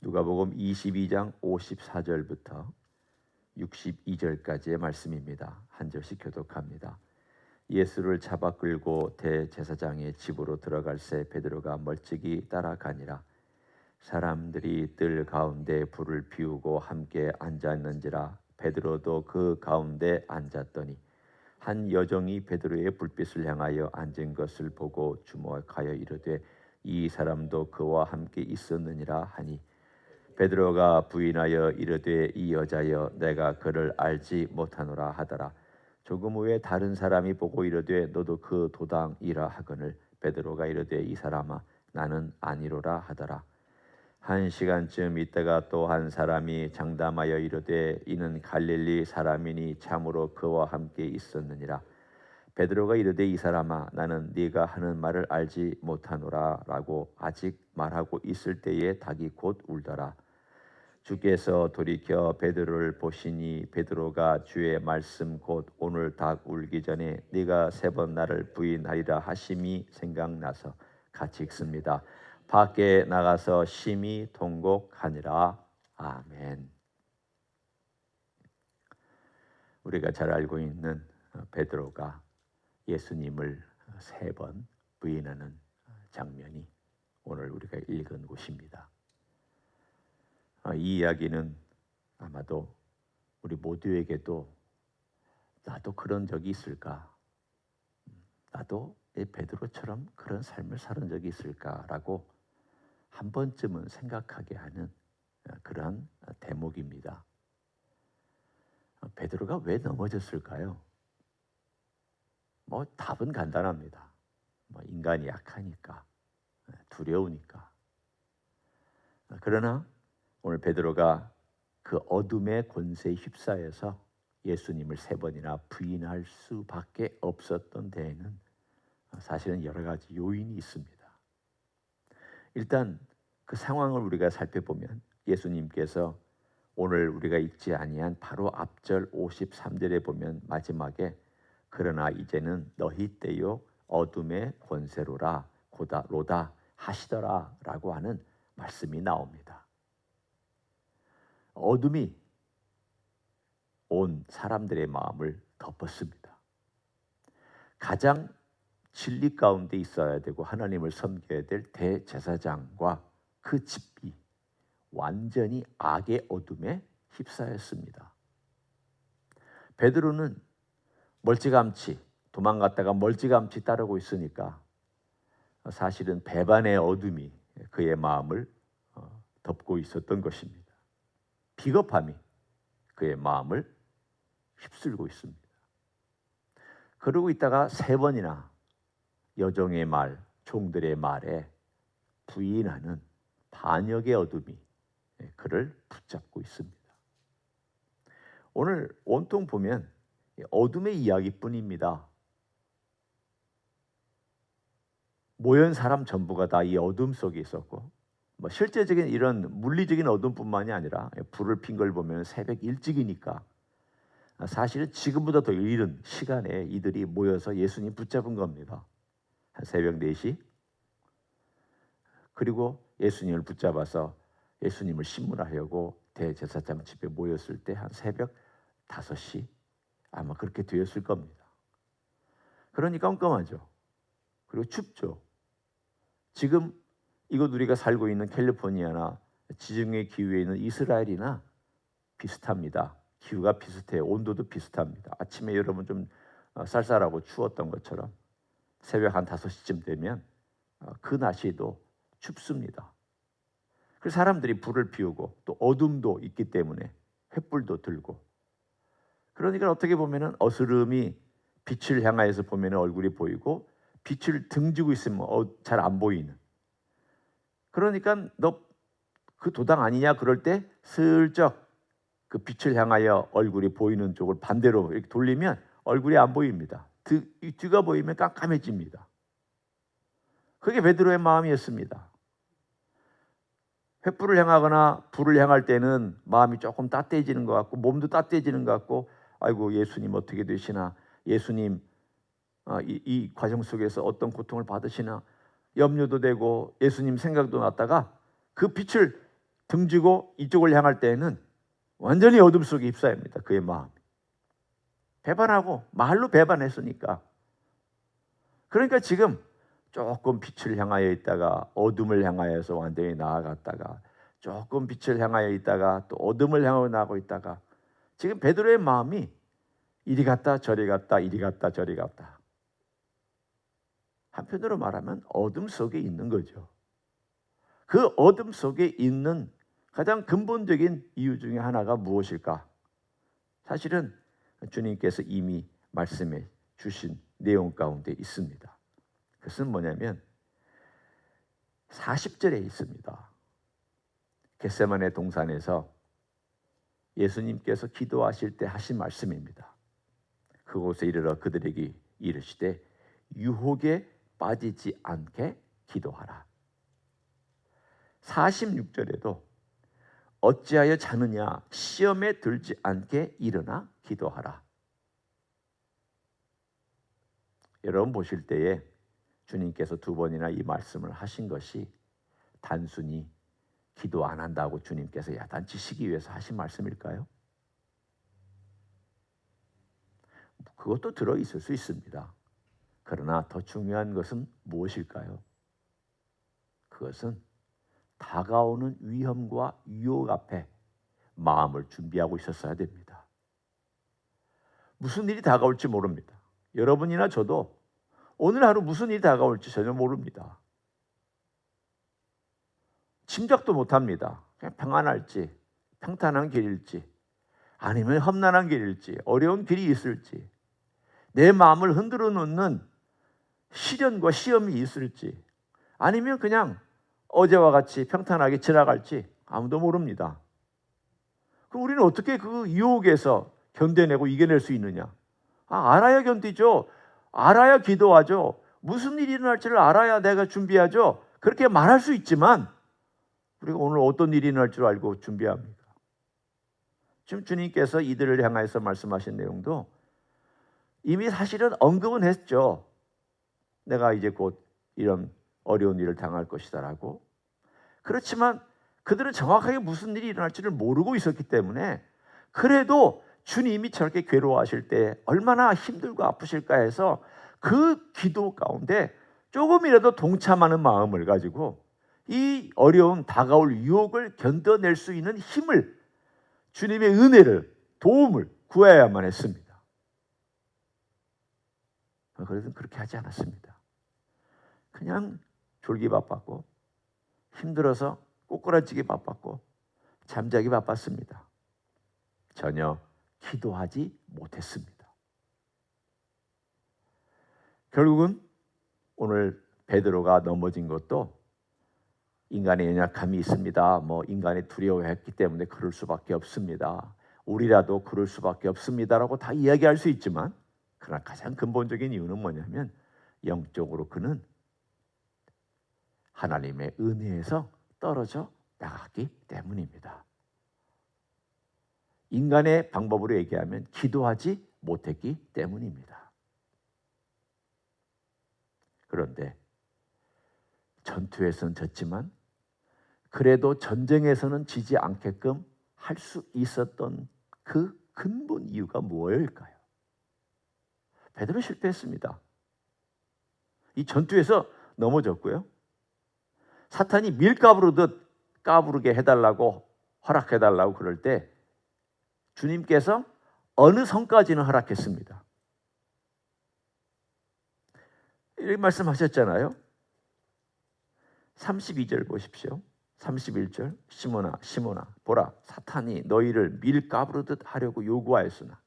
누가복음 22장 54절부터 62절까지의 말씀입니다. 한 절씩 교독합니다. 예수를 잡아 끌고 대제사장의 집으로 들어갈새 베드로가 멀찍이 따라가니라. 사람들이 뜰 가운데 불을 피우고 함께 앉았는지라. 베드로도 그 가운데 앉았더니 한 여종이 베드로의 불빛을 향하여 앉은 것을 보고 주목하여 이르되 이 사람도 그와 함께 있었느니라 하니, 베드로가 부인하여 이르되 이 여자여 내가 그를 알지 못하노라 하더라. 조금 후에 다른 사람이 보고 이르되 너도 그 도당이라 하거늘 베드로가 이르되 이 사람아 나는 아니로라 하더라. 한 시간쯤 있다가 또 한 사람이 장담하여 이르되 이는 갈릴리 사람이니 참으로 그와 함께 있었느니라. 베드로가 이르되 이 사람아 나는 네가 하는 말을 알지 못하노라 라고 아직 말하고 있을 때에 닭이 곧 울더라. 주께서 돌이켜 베드로를 보시니 베드로가 주의 말씀 곧 오늘 닭 울기 전에 네가 3번 나를 부인하리라 하심이 생각나서 같이 읽습니다. 밖에 나가서 심히 통곡하니라. 아멘. 우리가 잘 알고 있는 베드로가 예수님을 3번 부인하는 장면이 오늘 우리가 읽은 곳입니다. 이 이야기는 아마도 우리 모두에게도 나도 그런 적이 있을까? 나도 베드로처럼 그런 삶을 살은 적이 있을까라고 한 번쯤은 생각하게 하는 그러한 대목입니다. 베드로가 왜 넘어졌을까요? 답은 간단합니다. 인간이 약하니까, 두려우니까. 그러나 오늘 베드로가 그 어둠의 권세에 휩싸여서 예수님을 3번이나 부인할 수밖에 없었던 데에는 사실은 여러 가지 요인이 있습니다. 일단 그 상황을 우리가 살펴보면 예수님께서 오늘 우리가 읽지 아니한 바로 앞절 53절에 보면 마지막에 그러나 이제는 너희 때요 어둠의 권세로라 로다 하시더라 라고 하는 말씀이 나옵니다. 어둠이 온 사람들의 마음을 덮었습니다. 가장 진리 가운데 있어야 되고 하나님을 섬겨야 될 대제사장과 그 집이 완전히 악의 어둠에 휩싸였습니다. 베드로는 멀찌감치 도망갔다가 멀찌감치 따르고 있으니까 사실은 배반의 어둠이 그의 마음을 덮고 있었던 것입니다. 비겁함이 그의 마음을 휩쓸고 있습니다. 그러고 있다가 3번이나 여종의 말, 종들의 말에 부인하는 반역의 어둠이 그를 붙잡고 있습니다. 오늘 온통 보면 어둠의 이야기뿐입니다. 모연 사람 전부가 다 이 어둠 속에 있었고 실제적인 이런 물리적인 어둠뿐만이 아니라 불을 핀 걸 보면 새벽 일찍이니까 사실은 지금보다 더 이른 시간에 이들이 모여서 예수님 붙잡은 겁니다. 한 새벽 4시. 그리고 예수님을 붙잡아서 예수님을 신문하려고 대제사장 집에 모였을 때 한 새벽 5시 아마 그렇게 되었을 겁니다. 그러니 깜깜하죠. 그리고 춥죠. 지금 이곳 우리가 살고 있는 캘리포니아나 지중해 기후에 있는 이스라엘이나 비슷합니다. 기후가 비슷해요. 온도도 비슷합니다. 아침에 여러분 좀 쌀쌀하고 추웠던 것처럼 새벽 한 5시쯤 되면 그 낮에도 춥습니다. 그 사람들이 불을 피우고 또 어둠도 있기 때문에 횃불도 들고 그러니까 어떻게 보면은 어스름이 빛을 향하여서 보면 얼굴이 보이고 빛을 등지고 있으면 잘 안 보이는. 그러니까 너 그 도당 아니냐 그럴 때 슬쩍 그 빛을 향하여 얼굴이 보이는 쪽을 반대로 이렇게 돌리면 얼굴이 안 보입니다. 뒤가 보이면 깜깜해집니다. 그게 베드로의 마음이었습니다. 횃불을 향하거나 불을 향할 때는 마음이 조금 따뜻해지는 것 같고 몸도 따뜻해지는 것 같고 아이고 예수님 어떻게 되시나, 예수님 이 과정 속에서 어떤 고통을 받으시나 염려도 되고 예수님 생각도 났다가 그 빛을 등지고 이쪽을 향할 때에는 완전히 어둠 속에 휩싸입니다. 그의 마음이. 배반하고 말로 배반했으니까. 그러니까 지금 조금 빛을 향하여 있다가 어둠을 향하여서 완전히 나아갔다가 조금 빛을 향하여 있다가 또 어둠을 향하여 나가고 있다가 지금 베드로의 마음이 이리 갔다 저리 갔다 이리 갔다 저리 갔다. 한편으로 말하면 어둠 속에 있는 거죠. 그 어둠 속에 있는 가장 근본적인 이유 중에 하나가 무엇일까? 사실은 주님께서 이미 말씀해 주신 내용 가운데 있습니다. 그것은 뭐냐면 40절에 있습니다. 겟세마네 동산에서 예수님께서 기도하실 때 하신 말씀입니다. 그곳에 이르러 그들에게 이르시되 유혹에 빠지지 않게 기도하라. 46절에도 어찌하여 자느냐 시험에 들지 않게 일어나 기도하라. 여러분 보실 때에 주님께서 두 번이나 이 말씀을 하신 것이 단순히 기도 안 한다고 주님께서 야단치시기 위해서 하신 말씀일까요? 그것도 들어있을 수 있습니다. 그러나 더 중요한 것은 무엇일까요? 그것은 다가오는 위험과 유혹 앞에 마음을 준비하고 있었어야 됩니다. 무슨 일이 다가올지 모릅니다. 여러분이나 저도 오늘 하루 무슨 일이 다가올지 전혀 모릅니다. 짐작도 못합니다. 그냥 평안할지, 평탄한 길일지, 아니면 험난한 길일지, 어려운 길이 있을지, 내 마음을 흔들어 놓는 시련과 시험이 있을지, 아니면 그냥 어제와 같이 평탄하게 지나갈지 아무도 모릅니다. 그럼 우리는 어떻게 그 유혹에서 견뎌내고 이겨낼 수 있느냐? 알아야 견디죠. 알아야 기도하죠. 무슨 일이 일어날지를 알아야 내가 준비하죠. 그렇게 말할 수 있지만 우리가 오늘 어떤 일이 일어날 줄 알고 준비합니까? 지금 주님께서 이들을 향해서 말씀하신 내용도 이미 사실은 언급은 했죠. 내가 이제 곧 이런 어려운 일을 당할 것이다라고. 그렇지만 그들은 정확하게 무슨 일이 일어날지를 모르고 있었기 때문에 그래도 주님이 저렇게 괴로워하실 때 얼마나 힘들고 아프실까 해서 그 기도 가운데 조금이라도 동참하는 마음을 가지고 이 어려운 다가올 유혹을 견뎌낼 수 있는 힘을, 주님의 은혜를, 도움을 구해야만 했습니다. 그래도 그렇게 하지 않았습니다. 그냥 졸기 바빴고 힘들어서 꼬꾸라지기 바빴고 잠자기 바빴습니다. 전혀 기도하지 못했습니다. 결국은 오늘 베드로가 넘어진 것도 인간의 연약함이 있습니다. 인간이 두려워했기 때문에 그럴 수밖에 없습니다. 우리라도 그럴 수밖에 없습니다라고 다 이야기할 수 있지만 그러나 가장 근본적인 이유는 뭐냐면 영적으로 그는 하나님의 은혜에서 떨어져 나갔기 때문입니다. 인간의 방법으로 얘기하면 기도하지 못했기 때문입니다. 그런데 전투에서는 졌지만 그래도 전쟁에서는 지지 않게끔 할 수 있었던 그 근본 이유가 무엇일까요? 베드로 실패했습니다. 이 전투에서 넘어졌고요. 사탄이 밀가부르듯 까부르게 해달라고 허락해달라고 그럴 때 주님께서 어느 선까지는 허락했습니다. 이렇게 말씀하셨잖아요. 32절 보십시오. 31절 시몬아 보라 사탄이 너희를 밀가부르듯 하려고 요구하였으나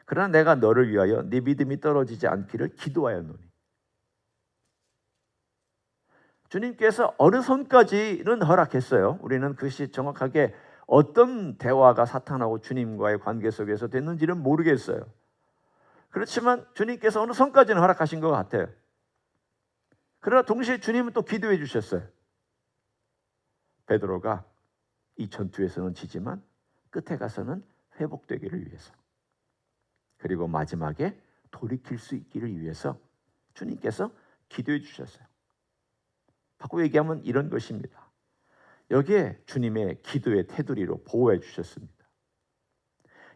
그러나 내가 너를 위하여 네 믿음이 떨어지지 않기를 기도하였노니. 주님께서 어느 선까지는 허락했어요. 우리는 그것이 정확하게 어떤 대화가 사탄하고 주님과의 관계 속에서 됐는지는 모르겠어요. 그렇지만 주님께서 어느 선까지는 허락하신 것 같아요. 그러나 동시에 주님은 또 기도해 주셨어요. 베드로가 이 전투에서는 지지만 끝에 가서는 회복되기를 위해서, 그리고 마지막에 돌이킬 수 있기를 위해서 주님께서 기도해 주셨어요. 바꾸어 얘기하면 이런 것입니다. 여기에 주님의 기도의 테두리로 보호해 주셨습니다.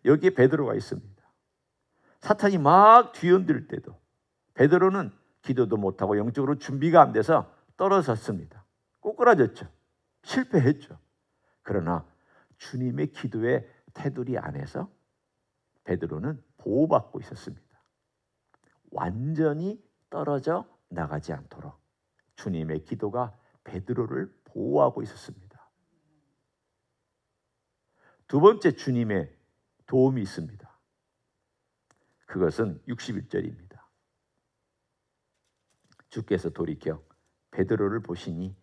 여기에 베드로가 있습니다. 사탄이 막 뒤흔들 때도 베드로는 기도도 못하고 영적으로 준비가 안 돼서 떨어졌습니다. 꼬꾸라졌죠. 실패했죠. 그러나 주님의 기도의 테두리 안에서 베드로는 보호받고 있었습니다. 완전히 떨어져 나가지 않도록 주님의 기도가 베드로를 보호하고 있었습니다. 두 번째 주님의 도움이 있습니다. 그것은 61절입니다. 주께서 돌이켜 베드로를 보시니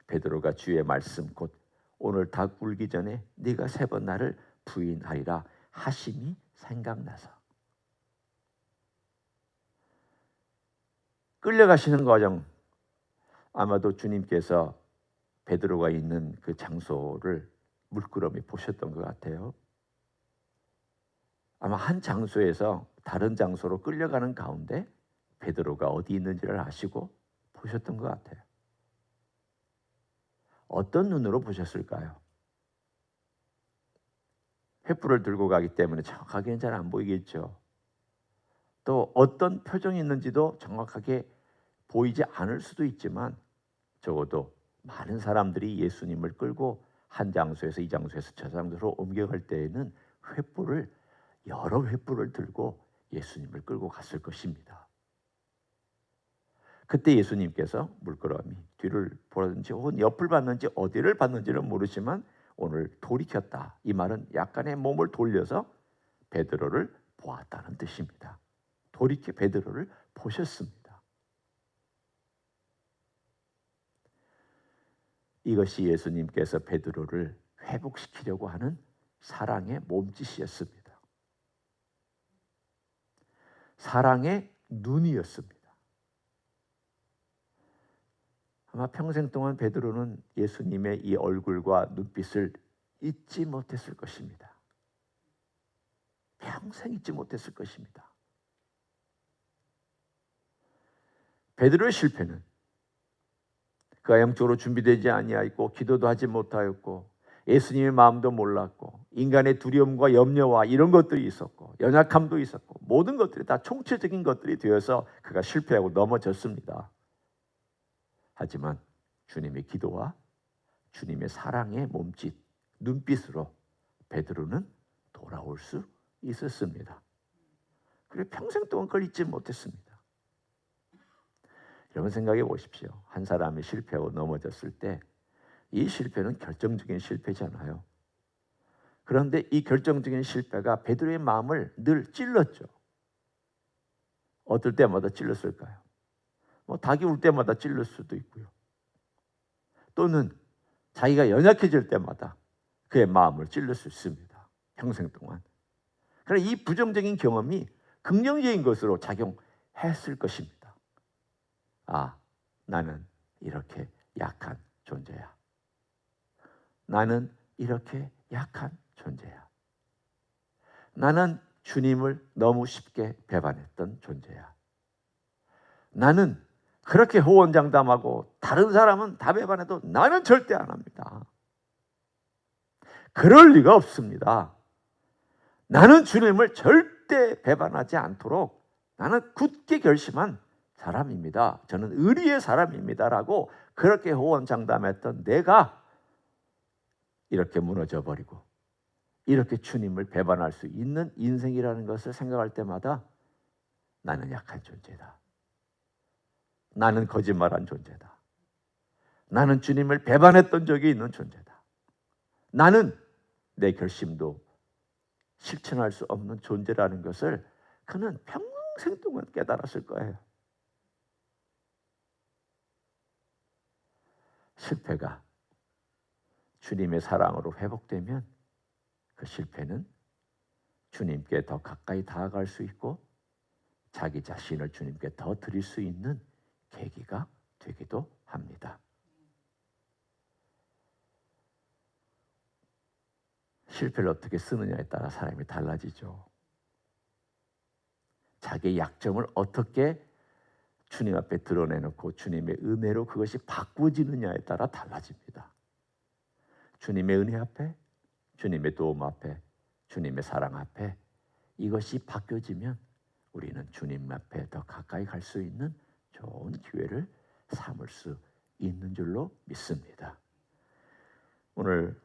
베드로가 주의 말씀 곧 오늘 닭 울기 전에 네가 3번 나를 부인하리라 하심이 생각나서 끌려가시는 과정, 아마도 주님께서 베드로가 있는 그 장소를 물끄러미 보셨던 것 같아요. 아마 한 장소에서 다른 장소로 끌려가는 가운데 베드로가 어디 있는지를 아시고 보셨던 것 같아요. 어떤 눈으로 보셨을까요? 횃불을 들고 가기 때문에 정확하게는 잘 안 보이겠죠. 또 어떤 표정이 있는지도 정확하게 보이지 않을 수도 있지만 적어도 많은 사람들이 예수님을 끌고 한 장소에서 이 장소에서 저 장소로 옮겨갈 때에는 여러 횃불을 들고 예수님을 끌고 갔을 것입니다. 그때 예수님께서 물끄러미 뒤를 보든지 혹은 옆을 봤는지 어디를 봤는지는 모르지만 오늘 돌이켰다. 이 말은 약간의 몸을 돌려서 베드로를 보았다는 뜻입니다. 돌이켜 베드로를 보셨습니다. 이것이 예수님께서 베드로를 회복시키려고 하는 사랑의 몸짓이었습니다. 사랑의 눈이었습니다. 아마 평생 동안 베드로는 예수님의 이 얼굴과 눈빛을 잊지 못했을 것입니다. 평생 잊지 못했을 것입니다. 베드로의 실패는 그가 영적으로 준비되지 아니하였고 기도도 하지 못하였고 예수님의 마음도 몰랐고 인간의 두려움과 염려와 이런 것들이 있었고 연약함도 있었고 모든 것들이 다 총체적인 것들이 되어서 그가 실패하고 넘어졌습니다. 하지만 주님의 기도와 주님의 사랑의 몸짓, 눈빛으로 베드로는 돌아올 수 있었습니다. 그리고 평생 동안 그걸 잊지 못했습니다. 여러분 생각해 보십시오. 한 사람이 실패하고 넘어졌을 때 이 실패는 결정적인 실패잖아요. 그런데 이 결정적인 실패가 베드로의 마음을 늘 찔렀죠. 어떨 때마다 찔렀을까요? 닭이 울 때마다 찔릴 수도 있고요. 또는 자기가 연약해질 때마다 그의 마음을 찔릴 수 있습니다. 평생 동안. 그러나 이 부정적인 경험이 긍정적인 것으로 작용했을 것입니다. 아, 나는 이렇게 약한 존재야. 나는 이렇게 약한 존재야. 나는 주님을 너무 쉽게 배반했던 존재야. 나는 그렇게 호언장담하고 다른 사람은 다 배반해도 나는 절대 안 합니다. 그럴 리가 없습니다. 나는 주님을 절대 배반하지 않도록 나는 굳게 결심한 사람입니다. 저는 의리의 사람입니다라고 그렇게 호언장담했던 내가 이렇게 무너져 버리고 이렇게 주님을 배반할 수 있는 인생이라는 것을 생각할 때마다 나는 약한 존재다. 나는 거짓말한 존재다. 나는 주님을 배반했던 적이 있는 존재다. 나는 내 결심도 실천할 수 없는 존재라는 것을 그는 평생 동안 깨달았을 거예요. 실패가 주님의 사랑으로 회복되면 그 실패는 주님께 더 가까이 다가갈 수 있고 자기 자신을 주님께 더 드릴 수 있는 계기가 되기도 합니다. 실패를 어떻게 쓰느냐에 따라 사람이 달라지죠. 자기의 약점을 어떻게 주님 앞에 드러내놓고 주님의 은혜로 그것이 바꾸어지느냐에 따라 달라집니다. 주님의 은혜 앞에, 주님의 도움 앞에, 주님의 사랑 앞에 이것이 바뀌어지면 우리는 주님 앞에 더 가까이 갈 수 있는 좋은 기회를 삼을 수 있는 줄로 믿습니다. 오늘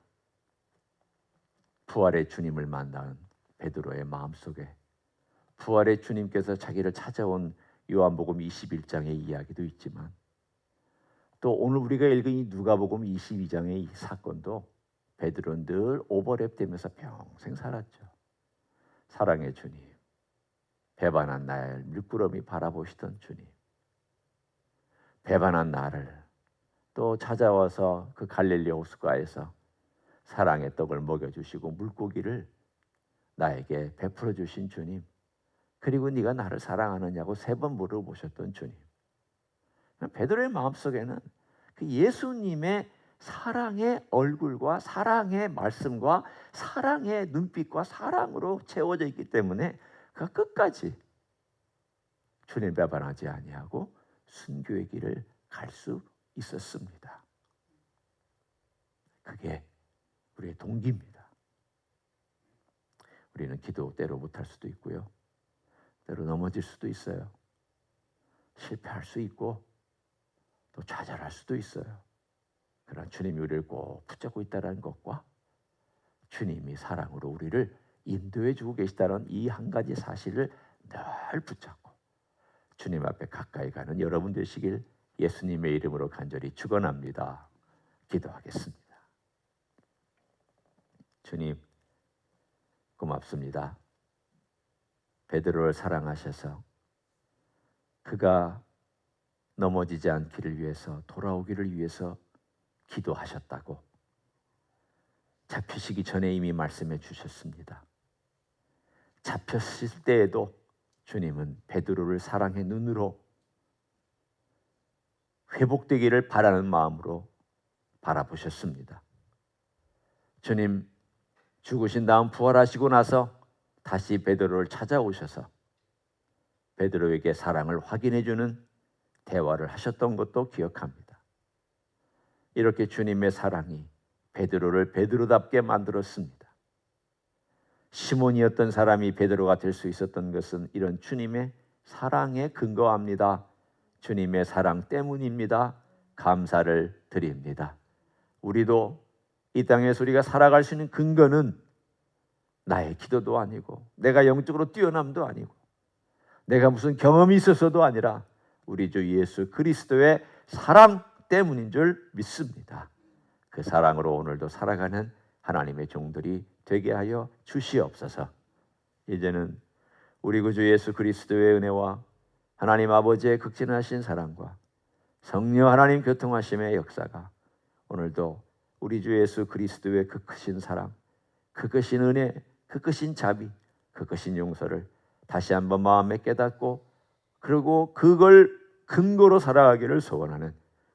부활의 주님을 만난 베드로의 마음속에 부활의 주님께서 자기를 찾아온 요한복음 21장의 이야기도 있지만 또 오늘 우리가 읽은 이 누가복음 22장의 이 사건도 베드로는 늘 오버랩되면서 평생 살았죠. 사랑의 주님, 배반한 나를 물끄러미 바라보시던 주님, 배반한 나를 또 찾아와서 그 갈릴리 호숫가에서 사랑의 떡을 먹여주시고 물고기를 나에게 베풀어 주신 주님, 그리고 네가 나를 사랑하느냐고 3번 물어보셨던 주님. 베드로의 마음속에는 그 예수님의 사랑의 얼굴과 사랑의 말씀과 사랑의 눈빛과 사랑으로 채워져 있기 때문에 그가 끝까지 주님 배반하지 아니하고 순교의 길을 갈 수 있었습니다. 그게 우리의 동기입니다. 우리는 기도 때로 못할 수도 있고요, 때로 넘어질 수도 있어요. 실패할 수 있고 또 좌절할 수도 있어요. 그러나 주님이 우리를 꼭 붙잡고 있다는 것과 주님이 사랑으로 우리를 인도해 주고 계시다는 이 한 가지 사실을 늘 붙잡고 주님 앞에 가까이 가는 여러분 되시길 예수님의 이름으로 간절히 축원합니다. 기도하겠습니다. 주님, 고맙습니다. 베드로를 사랑하셔서 그가 넘어지지 않기를 위해서, 돌아오기를 위해서 기도하셨다고 잡히시기 전에 이미 말씀해 주셨습니다. 잡혔을 때에도 주님은 베드로를 사랑의 눈으로 회복되기를 바라는 마음으로 바라보셨습니다. 주님, 죽으신 다음 부활하시고 나서 다시 베드로를 찾아오셔서 베드로에게 사랑을 확인해 주는 대화를 하셨던 것도 기억합니다. 이렇게 주님의 사랑이 베드로를 베드로답게 만들었습니다. 시몬이었던 사람이 베드로가 될 수 있었던 것은 이런 주님의 사랑에 근거합니다. 주님의 사랑 때문입니다. 감사를 드립니다. 우리도 이 땅에서 우리가 살아갈 수 있는 근거는 나의 기도도 아니고 내가 영적으로 뛰어남도 아니고 내가 무슨 경험이 있어서도 아니라 우리 주 예수 그리스도의 사랑 때문인 줄 믿습니다. 그 사랑으로 오늘도 살아가는 하나님의 종들이 되게 하여 주시옵소서. 이제는 우리 구주 예수 그리스도의 은혜와 하나님 아버지의 극진하신 사랑과 성령 하나님 교통하심의 역사가 오늘도 우리 주 예수 그리스도의 그 크신 사랑, 그 크신 은혜, 그 크신 자비, 그 크신 용서를 다시 한번 마음에 깨닫고 그리고 그걸 근거로 살아가기를 소원하는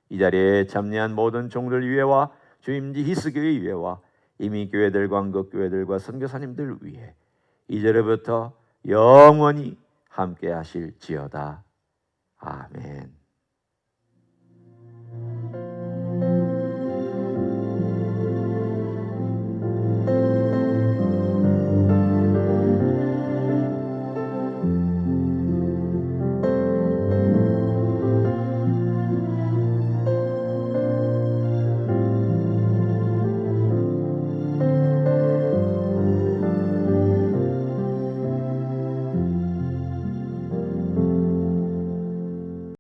이 자리에 참여한 모든 종들 위에와 주임지 히스교회 위에와 이미 교회들, 광곡교회들과 선교사님들 위해 이제로부터 영원히 함께 하실지어다. 아멘.